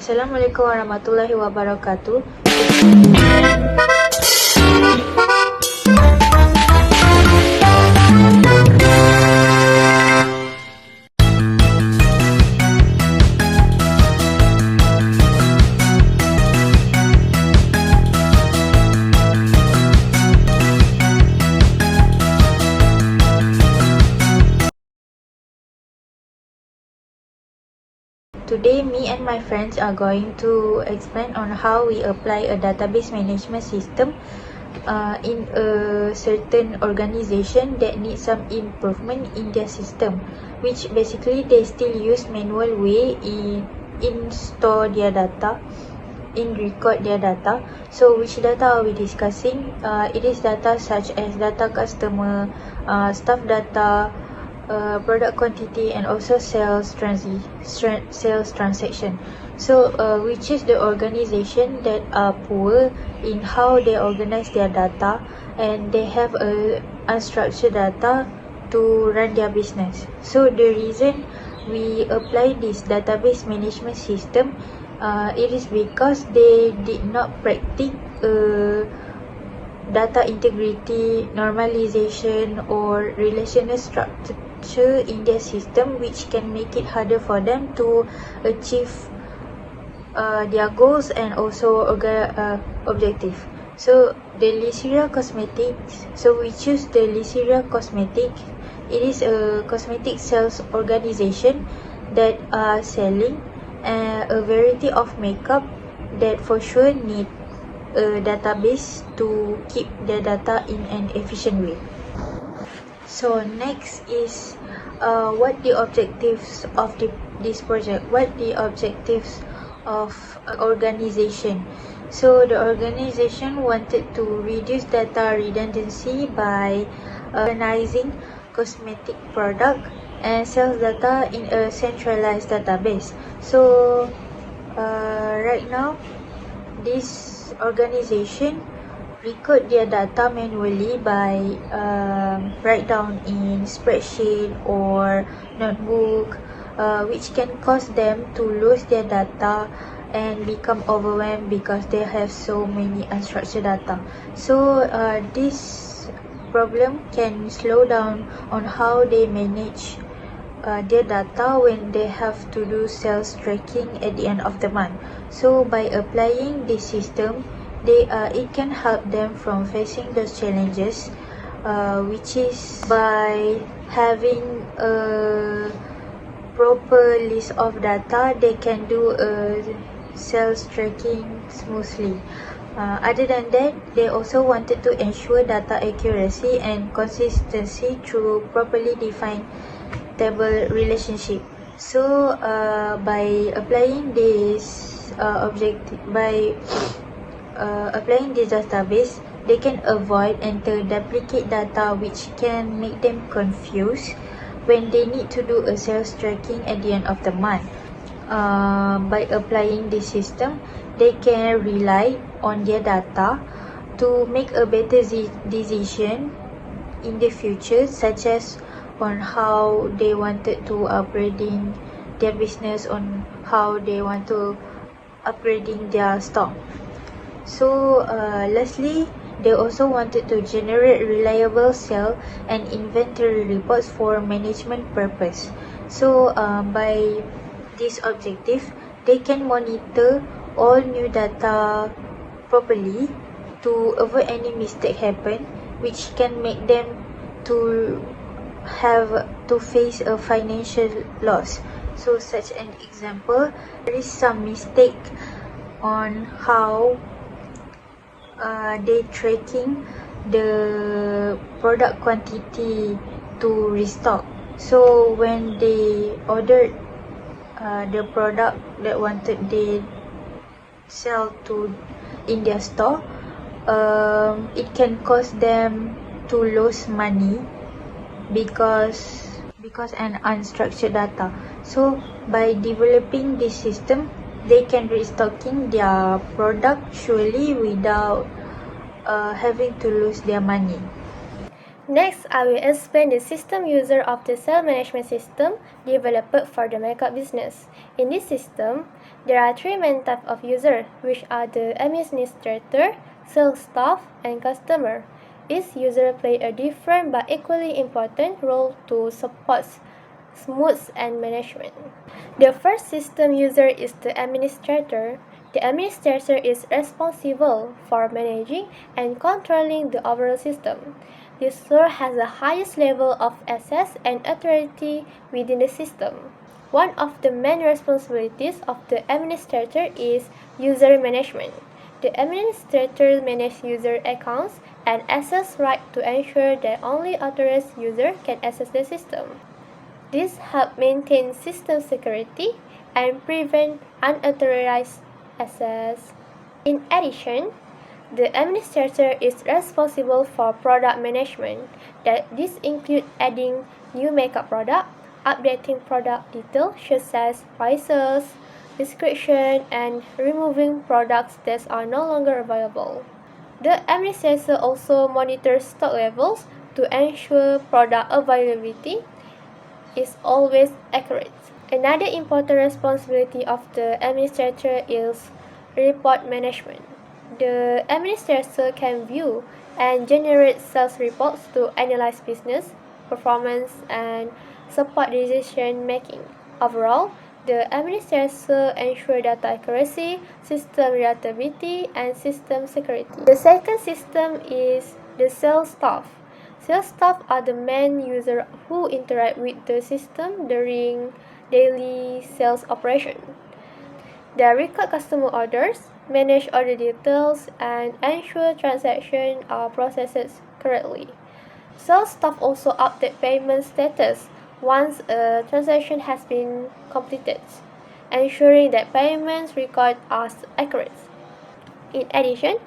Assalamualaikum warahmatullahi wabarakatuh. Today, me and my friends are going to explain on how we apply a database management system in a certain organization that needs some improvement in their system, which basically they still use manual way in store their data, in record their data. So which data are we discussing? It is data such as data customer, staff data, product quantity, and also sales transaction. So which is the organization that are poor in how they organize their data, and they have unstructured data to run their business. So the reason we apply this database management system, it is because they did not practice data integrity, normalization, or relational structure in their system, which can make it harder for them to achieve their goals and also objective. So the Lyceria Cosmetics, so we choose the Lyceria Cosmetics. It is a cosmetic sales organization that are selling a variety of makeup that for sure need a database to keep their data in an efficient way. So next is what the objectives of this project, what the objectives of organization. So the organization wanted to reduce data redundancy by organizing cosmetic product and sales data in a centralized database. So right now, this organization record their data manually by write down in spreadsheet or notebook, which can cause them to lose their data and become overwhelmed because they have so many unstructured data. So this problem can slow down on how they manage their data when they have to do sales tracking at the end of the month. So by applying this system, it can help them from facing those challenges, which is by having a proper list of data, they can do a sales tracking smoothly. Other than that, they also wanted to ensure data accuracy and consistency through properly defined table relationship. So by applying this applying this database, they can avoid and duplicate data, which can make them confused when they need to do a sales tracking at the end of the month. By applying this system, they can rely on their data to make a better decision in the future, such as on how they wanted to upgrading their business, on how they want to upgrading their stock. So lastly, they also wanted to generate reliable sale and inventory reports for management purpose. So by this objective, they can monitor all new data properly to avoid any mistake happen, which can make them to have to face a financial loss. So such an example, there is some mistake on how they tracking the product quantity to restock. So when they ordered the product that wanted they sell to in their store, it can cause them to lose money because an unstructured data. So by developing this system, they can restocking their product surely without having to lose their money. Next, I will explain the system user of the sales management system developed for the makeup business. In this system, There are three main types of user, which are the administrator, sales staff, and customer. Each user plays a different but equally important role to support smooth and management. The first system user is the administrator. The administrator is responsible for managing and controlling the overall system. This role has the highest level of access and authority within the system. One of the main responsibilities of the administrator is user management. The administrator manages user accounts and access rights to ensure that only authorized users can access the system. This helps maintain system security and prevent unauthorized access. In addition, the administrator is responsible for product management. This includes adding new makeup product, updating product details such as prices, description, and removing products that are no longer available. The administrator also monitors stock levels to ensure product availability is always accurate. Another important responsibility of the administrator is report management. The administrator can view and generate sales reports to analyze business performance and support decision making. Overall, the administrator ensures data accuracy, system reliability, and system security. The second system is the sales staff. Sales staff are the main users who interact with the system during daily sales operation. They record customer orders, manage order details, and ensure transactions are processed correctly. Sales staff also update payment status once a transaction has been completed, ensuring that payments records are accurate. In addition,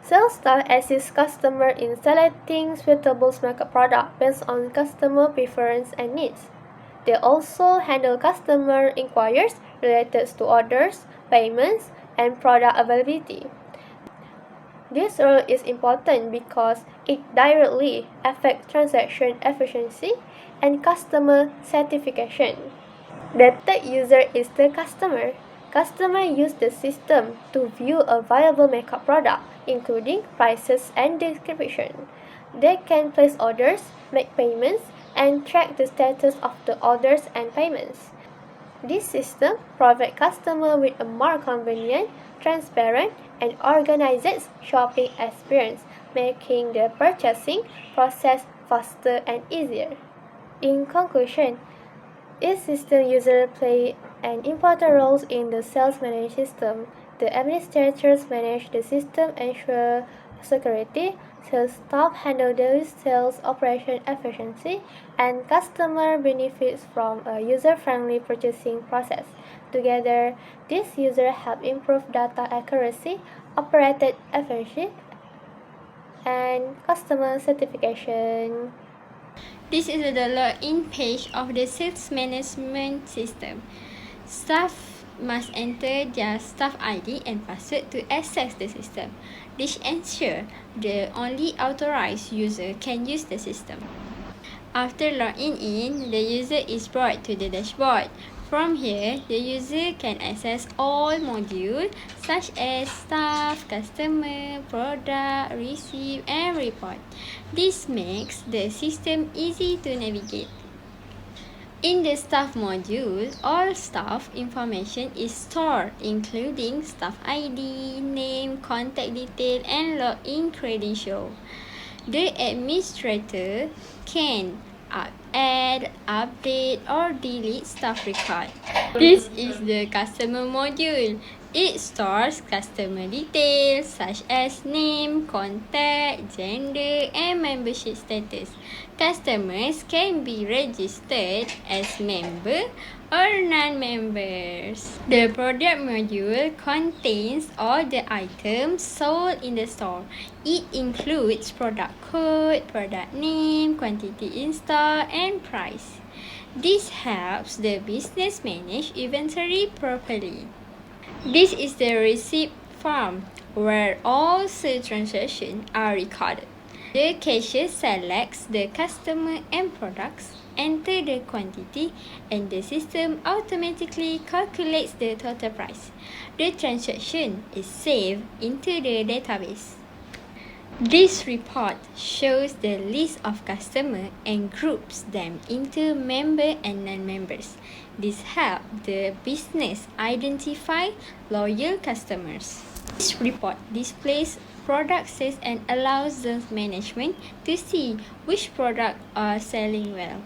sales staff assists customers in selecting suitable makeup products based on customer preference and needs. They also handle customer inquiries related to orders, payments, and product availability. This role is important because it directly affects transaction efficiency and customer satisfaction. The third user is the customer. Customers use the system to view a viable makeup product, including prices and description. They can place orders, make payments, and track the status of the orders and payments. This system provides customers with a more convenient, transparent, and organized shopping experience, making the purchasing process faster and easier. In conclusion, each system user plays an important role in the sales management system. The administrators manage the system, ensure security, sales staff handle daily sales operation efficiency, and customer benefits from a user-friendly purchasing process. Together, these users help improve data accuracy, operated efficiency, and customer satisfaction. This is the login page of the sales management system. Staff must enter their staff ID and password to access the system. This ensures the only authorized user can use the system. After logging in, the user is brought to the dashboard. From here, the user can access all modules such as staff, customer, product, receipt, and report. This makes the system easy to navigate. In the staff module, all staff information is stored, including staff ID, name, contact detail, and login credential. The administrator can add, update, or delete staff record. This is the customer module. It stores customer details such as name, contact, gender, and membership status. Customers can be registered as member or non-members. The product module contains all the items sold in the store. It includes product code, product name, quantity in stock, and price. This helps the business manage inventory properly. This is the receipt form where all sales transactions are recorded. The cashier selects the customer and products, enter the quantity and the system automatically calculates the total price. The transaction is saved into the database. This report shows the list of customers and groups them into member and non-members. This helps the business identify loyal customers. This report displays product sales and allows the management to see which products are selling well.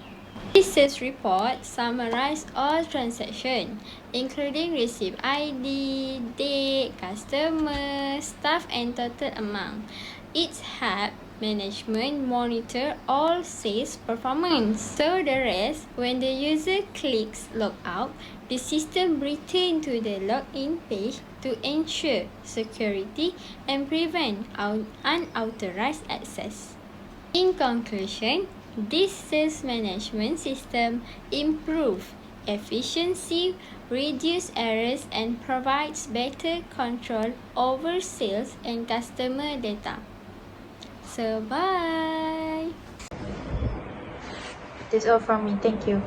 This sales report summarizes all transactions, including receipt ID, date, customer, staff, and total amount. It helps management monitor all sales performance. So the rest, when the user clicks log out, the system returns to the login page to ensure security and prevent unauthorized access. In conclusion, this sales management system improves efficiency, reduces errors, and provides better control over sales and customer data. So, bye! That's all from me. Thank you.